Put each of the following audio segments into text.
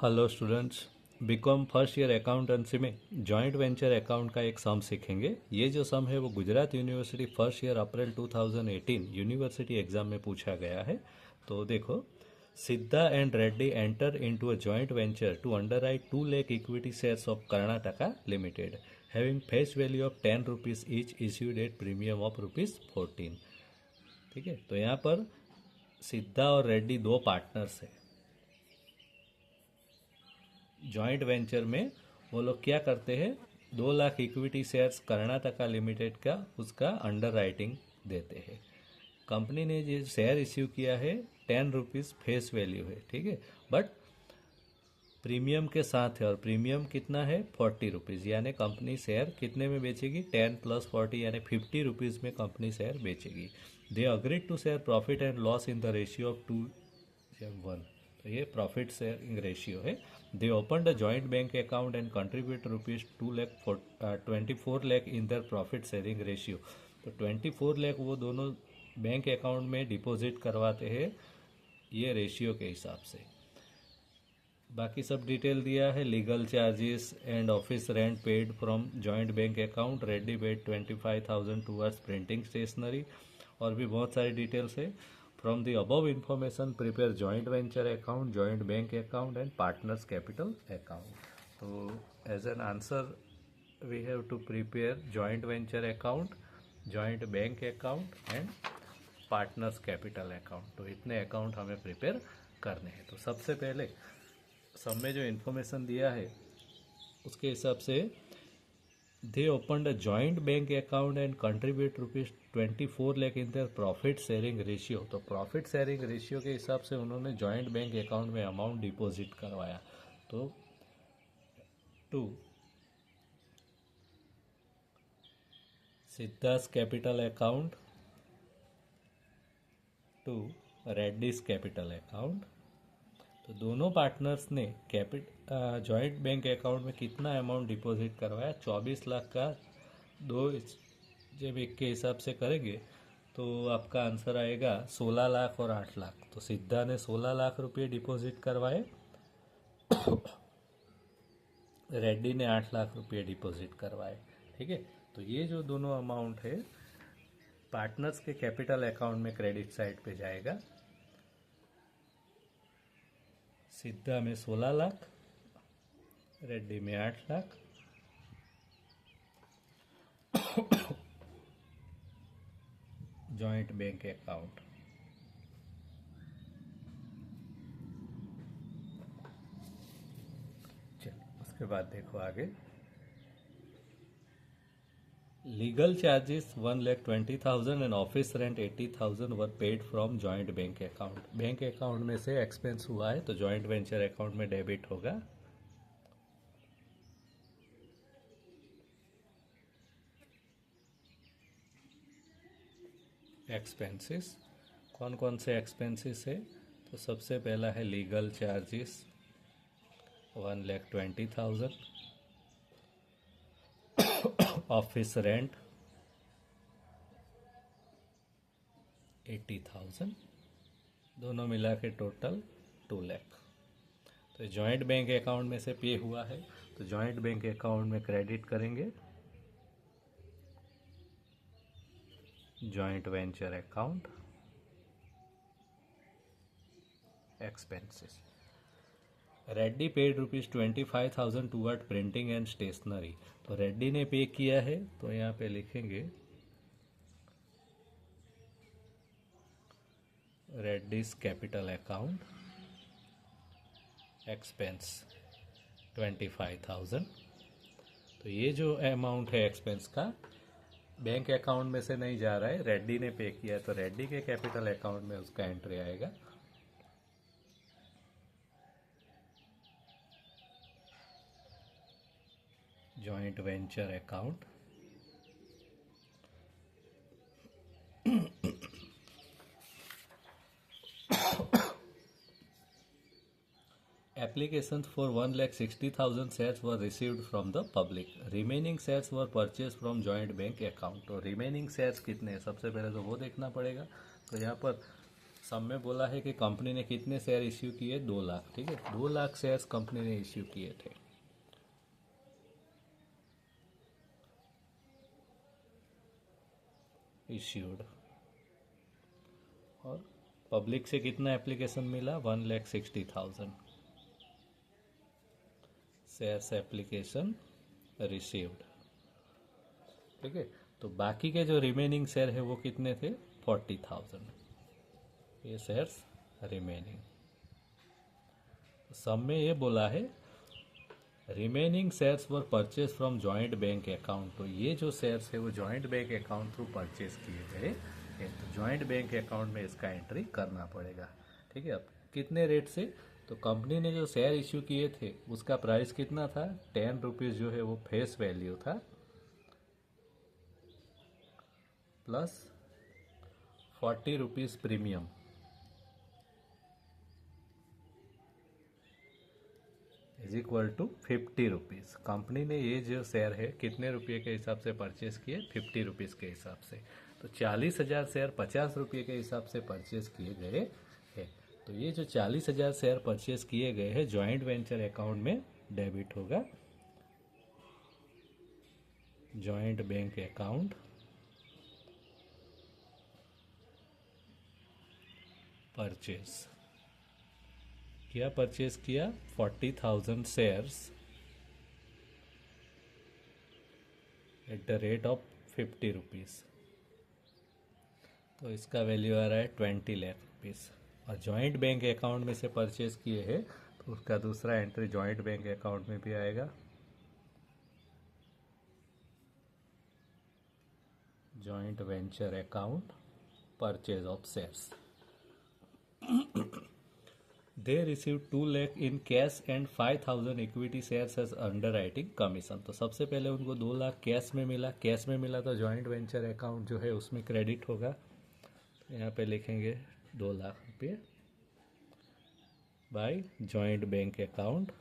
Hello students, B Com first year accountancy में joint venture account का एक सम सीखेंगे। ये जो सम है वो Gujarat university first year April 2018 university exam में पूछा गया है। तो देखो, Siddha and Reddy enter into a joint venture to underwrite 2 lakh equity shares of Karnataka limited having face value of 10 rupees each issued at premium of ₹14। ठीक है, तो यहाँ पर सिद्धा और रेड्डी दो पार्टनर्स हैं जॉइंट वेंचर में। वो लोग क्या करते हैं, 2 lakh equity shares Karnataka limited का उसका अंडर राइटिंग देते हैं। कंपनी ने जो शेयर इश्यू किया है 10 रुपीज़ फेस वैल्यू है, ठीक है, बट प्रीमियम के साथ है और प्रीमियम कितना है 40 रुपीज़, यानी कंपनी शेयर कितने में बेचेगी 10 + 40 यानी 50 रुपीज़ में कंपनी शेयर बेचेगी। They agreed to share profit and loss in the ratio of 2:1। तो ये प्रॉफिट शेयरिंग रेशियो है। They open the joint bank account and contribute ₹24 lakh in their profit sharing ratio. तो 24 लाख वो दोनों बैंक अकाउंट में deposit करवाते हैं ये रेशियो के हिसाब से। बाकी सब डिटेल दिया है। Legal charges and office rent paid from joint bank account, Reddy paid 25,000 towards printing stationery, और भी बहुत सारी डिटेल्स है। From the above information prepare joint venture account, joint bank account and partners capital account. तो as an answer we have to prepare joint venture account, joint bank account and partners capital account. तो इतने account हमें prepare करने हैं। तो सबसे पहले सब में जो इन्फॉर्मेशन दिया है उसके हिसाब से दे open a joint bank account and contribute ₹24 lakh in their profit sharing ratio. तो प्रॉफिट शेयरिंग रेशियो के हिसाब से उन्होंने जॉइंट बैंक अकाउंट में अमाउंट डिपॉजिट करवाया। तो 2 siddhas capital account, 2 Reddy's capital account. तो दोनों पार्टनर्स ने जॉइंट बैंक अकाउंट में कितना अमाउंट डिपॉजिट करवाया, 24 लाख का। दो जब एक के हिसाब से करेंगे तो आपका आंसर आएगा 16 लाख और 8 लाख। तो सिद्धा ने 16 लाख रुपये डिपॉजिट करवाए, रेड्डी ने 8 लाख रुपये डिपॉजिट करवाए। ठीक है, तो ये जो दोनों अमाउंट है पार्टनर्स के कैपिटल अकाउंट में क्रेडिट साइड पे जाएगा। सिद्धा में 16 लाख, रेड्डी में 8 लाख, जॉइंट बैंक अकाउंट। चलो उसके बाद देखो आगे। Legal charges 1,20,000 and office rent 80,000 were paid from joint bank account. Bank account में से एक्सपेंस हुआ है तो जॉइंट वेंचर अकाउंट में डेबिट होगा। एक्सपेंसेस कौन कौन से एक्सपेंसेस है, तो सबसे पहला है लीगल चार्जेस 1,20,000, ऑफिस रेंट 80,000, दोनों मिला के टोटल 2 लाख। तो जॉइंट बैंक अकाउंट में से पे हुआ है तो जॉइंट बैंक अकाउंट में क्रेडिट करेंगे joint venture account expenses. Reddy paid ₹25,000 toward printing and stationery. तो रेड्डी ने पे किया है तो यहाँ पे लिखेंगे रेड्डीज कैपिटल अकाउंट एक्सपेंस 25,000। तो ये जो अमाउंट है एक्सपेंस का बैंक अकाउंट में से नहीं जा रहा है, रेड्डी ने पे किया है तो रेड्डी के कैपिटल अकाउंट में उसका एंट्री आएगा। Joint venture account applications for 1,60,000 shares were received from the public. Remaining shares were purchased from joint bank account. तो remaining shares कितने हैं सबसे पहले तो वो देखना पड़ेगा। तो यहाँ पर सब में बोला है कि कंपनी ने कितने शेयर इश्यू किए, 2 लाख। ठीक है, 2 लाख शेयर्स कंपनी ने इश्यू किए थे। इश्यूड। और पब्लिक से कितना एप्लीकेशन मिला, 1,60,000 शेयर्स एप्लीकेशन रिसीव्ड। ठीक है, तो बाकी के जो रिमेनिंग शेयर है वो कितने थे, 40,000 ये शेयर्स रिमेनिंग। सब में ये बोला है remaining shares were purchase from joint bank account. तो ये जो शेयर्स है वो joint bank account through purchase किए गए हैं, तो जॉइंट बैंक अकाउंट में इसका एंट्री करना पड़ेगा। ठीक है, अब कितने रेट से, तो कंपनी ने जो शेयर इश्यू किए थे उसका प्राइस कितना था, 10 रुपीज़ जो है वो फेस वैल्यू था, plus 40 rupees premium, is equal to 50 rupees. Company ने ये जो शेयर है कितने रुपये के हिसाब से परचेज किए, 50 रुपीज़ के हिसाब से। तो 40,000 शेयर 50 रुपये के हिसाब से परचेज किए गए हैं। तो ये जो 40,000 शेयर परचेज किए गए हैं जॉइंट वेंचर अकाउंट में डेबिट होगा, जॉइंट बैंक अकाउंट परचेज। क्या परचेज किया, 40,000 shares at the rate of 50 rupees. तो इसका वैल्यू आ रहा है 20 लाख रुपीज़। और जॉइंट बैंक अकाउंट में से परचेज किए हैं तो उसका दूसरा एंट्री जॉइंट बैंक अकाउंट में भी आएगा, joint venture account purchase of shares. They received 2 lakh in cash and 5,000 equity shares as underwriting commission। तो सबसे पहले उनको 2 लाख कैश में मिला, कैश में मिला तो जॉइंट वेंचर अकाउंट जो है उसमें क्रेडिट होगा। तो यहाँ पे लिखेंगे 2 लाख रुपये बाय जॉइंट बैंक अकाउंट,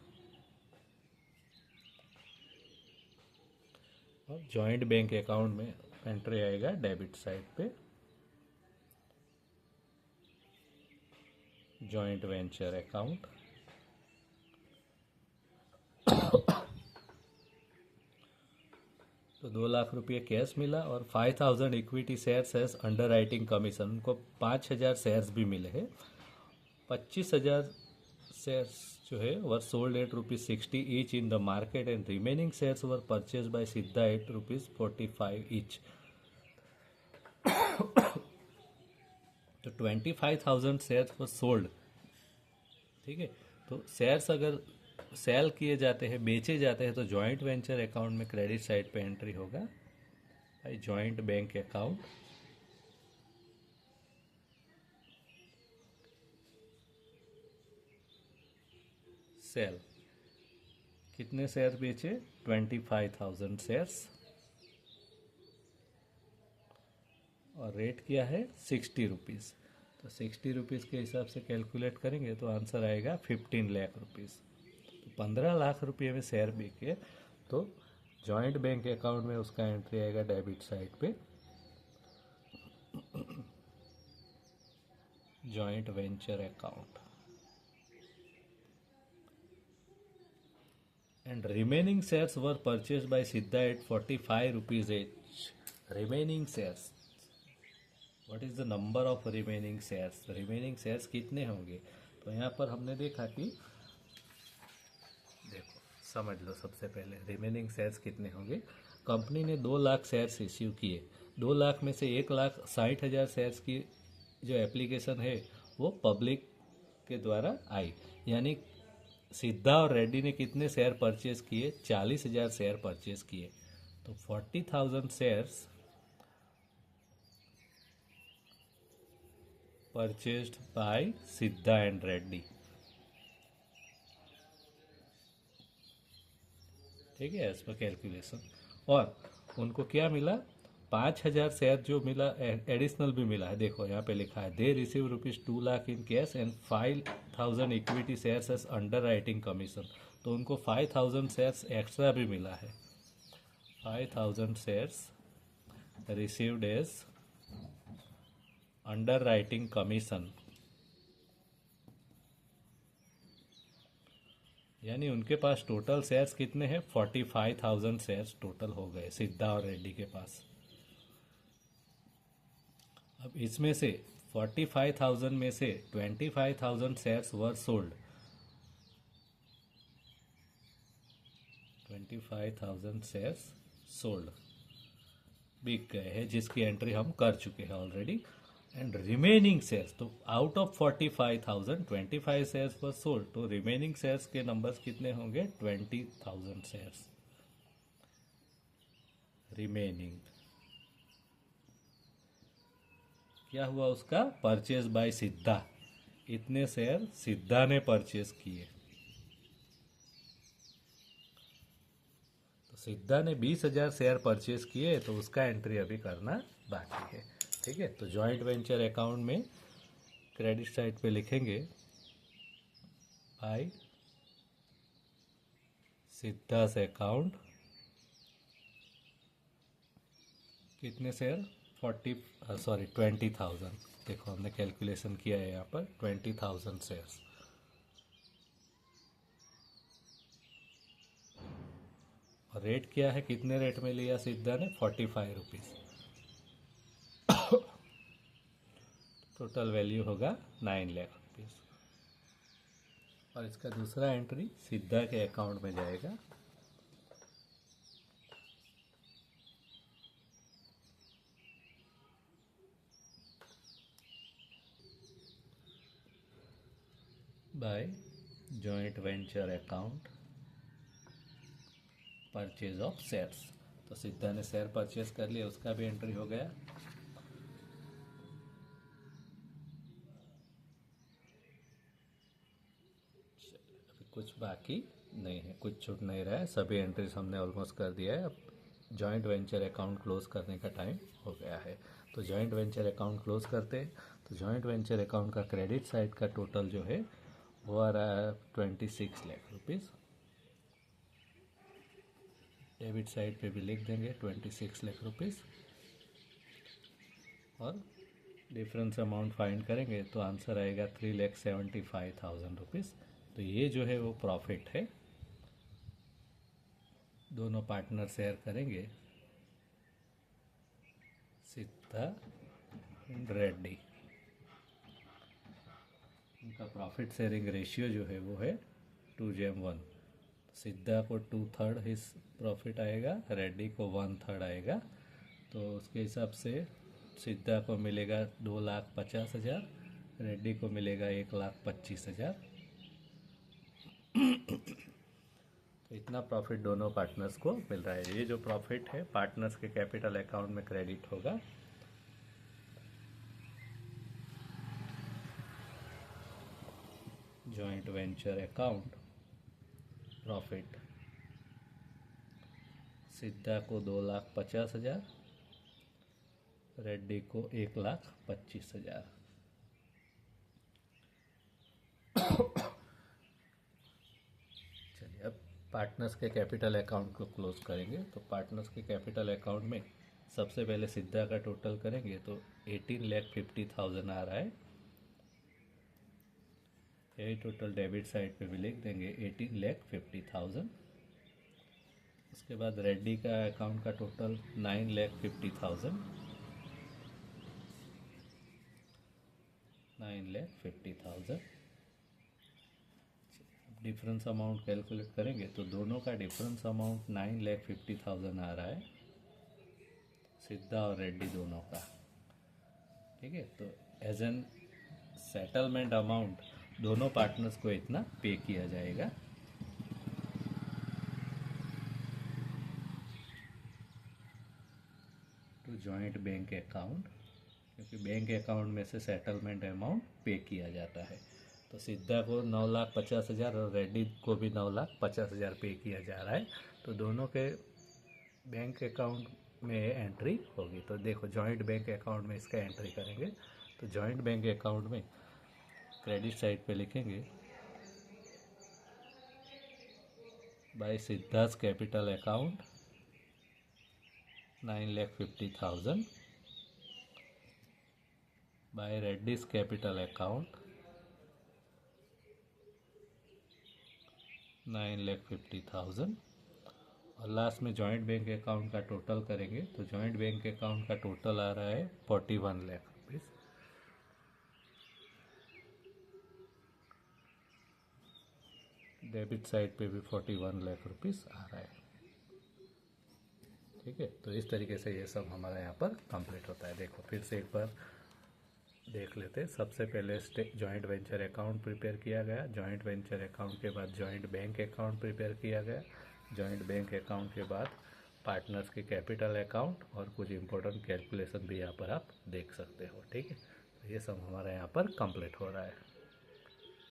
और जॉइंट बैंक अकाउंट में एंट्री आएगा डेबिट साइड पे, जॉइंट वेंचर अकाउंट। तो 2 लाख रुपये कैश मिला और 5,000 equity shares as underwriting commission. उनको 5,000 शेयर्स भी मिले हैं। 25,000 शेयर्स जो है were sold at ₹60 each in the market and remaining shares were purchase by Siddha at ₹45 each. तो 25,000 शेयर्स वर सोल्ड। ठीक है, तो शेयर्स अगर सेल किए जाते हैं, बेचे जाते हैं, तो जॉइंट वेंचर अकाउंट में क्रेडिट साइड पे एंट्री होगा भाई जॉइंट बैंक अकाउंट सेल। कितने शेयर बेचे, 25,000 शेयर्स, और रेट क्या है, 60 रुपीज़। तो 60 रुपीज़ के हिसाब से कैलकुलेट करेंगे तो आंसर आएगा 15 लाख रुपीज़। तो 15 लाख रुपये में शेयर बिके तो जॉइंट बैंक अकाउंट में उसका एंट्री आएगा डेबिट साइड पे, joint venture account. And remaining shares were purchase by Siddha at 45 rupees each. Remaining shares, what is the number of remaining shares, remaining shares कितने होंगे। तो यहाँ पर हमने देखा कि देखो समझ लो, सबसे पहले रिमेनिंग शेयर्स कितने होंगे। कंपनी ने 2 लाख शेयर्स इश्यू किए, 2 लाख में से 1,60,000 शेयर्स की जो एप्लीकेशन है वो पब्लिक के द्वारा आई, यानी सिद्धा और रेड्डी ने कितने शेयर परचेज किए, 40,000 शेयर परचेज किए। तो 40,000 शेयर्स परचेज्ड बाय सिद्धा एंड रेड्डी। ठीक है, एज पर कैलकुलेशन। और उनको क्या मिला, 5,000 शेयर जो मिला एडिशनल भी मिला है। देखो यहाँ पे लिखा है they receive ₹2 lakh in cash and 5,000 equity shares as underwriting commission. तो उनको 5,000 शेयर्स एक्स्ट्रा भी मिला है, 5,000 shares received as underwriting commission यानी उनके पास टोटल शेयर्स कितने हैं? 45,000 शेयर्स टोटल हो गए सिद्धा और रेड्डी के पास। अब इसमें से 45,000 में से 25,000 shares were sold. 25,000 shares sold, बिक गए हैं, जिसकी एंट्री हम कर चुके हैं ऑलरेडी। एंड रिमेनिंग शेयर्स, तो out of 45,000 25 shares were sold, तो रिमेनिंग शेयर्स के नंबर्स कितने होंगे? 20,000 शेयर्स रिमेनिंग। क्या हुआ उसका? परचेज बाय सिद्धा। इतने शेयर सिद्धा ने परचेज किए। तो सिद्धा ने 20,000 शेयर परचेज किए, तो उसका एंट्री अभी करना बाकी है। ठीक है, तो जॉइंट वेंचर अकाउंट में क्रेडिट साइड पे लिखेंगे बाय सिद्धास अकाउंट कितने शेयर? 20,000। देखो हमने कैलकुलेशन किया है यहाँ पर 20,000 शेयर्स। और रेट क्या है? कितने रेट में लिया सिद्धा ने? 45 रुपीज़। टोटल वैल्यू होगा 9 लाख रुपीज़। और इसका दूसरा एंट्री सिद्धा के अकाउंट में जाएगा। By joint venture account purchase of shares. तो सिद्धा ने शेयर परचेज कर लिया, उसका भी एंट्री हो गया। अभी कुछ बाकी नहीं है, कुछ छूट नहीं रहा है, सभी एंट्रीज हमने ऑलमोस्ट कर दिया है। अब जॉइंट वेंचर अकाउंट क्लोज करने का टाइम हो गया है। तो जॉइंट वेंचर अकाउंट क्लोज करते हैं। तो जॉइंट वेंचर अकाउंट का क्रेडिट साइड का टोटल जो है वो आ रहा है 26 लाख रुपीज़। डेबिट साइड पे भी लिख देंगे 26 लाख रुपीज़। और डिफरेंस अमाउंट फाइंड करेंगे तो आंसर आएगा 3,75,000 रुपीज़। तो ये जो है वो प्रॉफिट है। दोनों पार्टनर शेयर करेंगे, सिद्धा एंड रेड्डी। उनका प्रॉफिट शेयरिंग रेशियो जो है वो है 2:1। सिद्धा को 2/3 हिस्स प्रॉफिट आएगा, रेड्डी को 1/3 आएगा। तो उसके हिसाब से सिद्धा को मिलेगा 2,50,000, रेड्डी को मिलेगा 1,25,000। तो इतना प्रॉफिट दोनों पार्टनर्स को मिल रहा है। ये जो प्रॉफिट है पार्टनर्स के कैपिटल अकाउंट में क्रेडिट होगा। जॉइंट वेंचर अकाउंट प्रॉफिट, सिद्धा को 2,50,000, रेड्डी को 1,25,000। चलिए अब पार्टनर्स के कैपिटल अकाउंट को क्लोज करेंगे। तो पार्टनर्स के कैपिटल अकाउंट में सबसे पहले सिद्धा का टोटल करेंगे तो 18,50,000 आ रहा है। यही टोटल डेबिट साइड पे भी लिख देंगे 18,50,000। उसके बाद रेड्डी का अकाउंट का टोटल 9,50,000। 9,50,000। डिफरेंस अमाउंट कैलकुलेट करेंगे तो दोनों का डिफरेंस अमाउंट 9,50,000 आ रहा है, सिद्धा और रेड्डी दोनों का। ठीक है, तो एज एन सेटलमेंट अमाउंट दोनों पार्टनर्स को इतना पे किया जाएगा। टू जॉइंट बैंक अकाउंट, क्योंकि बैंक अकाउंट में से सेटलमेंट अमाउंट पे किया जाता है। तो सिद्धा को 9,50,000 और रेड्डी को भी 9,50,000 पे किया जा रहा है। तो दोनों के बैंक अकाउंट में एंट्री होगी। तो देखो जॉइंट बैंक अकाउंट में इसका एंट्री करेंगे। तो जॉइंट बैंक अकाउंट में क्रेडिट साइड पे लिखेंगे by Siddha's capital account 9,50,000, by Reddy's capital account 9,50,000। और लास्ट में जॉइंट बैंक अकाउंट का टोटल करेंगे तो जॉइंट बैंक अकाउंट का टोटल आ रहा है 41 लाख रुपीज़। डेबिट साइड पे भी 41 लाख रुपीज़ आ रहा है। ठीक है, तो इस तरीके से ये सब हमारा यहाँ पर कंप्लीट होता है। देखो फिर से एक बार देख लेते हैं। सबसे पहले जॉइंट वेंचर अकाउंट प्रिपेयर किया गया, जॉइंट वेंचर अकाउंट के बाद जॉइंट बैंक अकाउंट प्रिपेयर किया गया, जॉइंट बैंक अकाउंट के बाद पार्टनर्स के कैपिटल अकाउंट और कुछ इंपॉर्टेंट कैलकुलेशन भी यहाँ पर आप देख सकते हो। ठीक है, तो ये सब हमारा यहाँ पर कंप्लीट हो रहा है।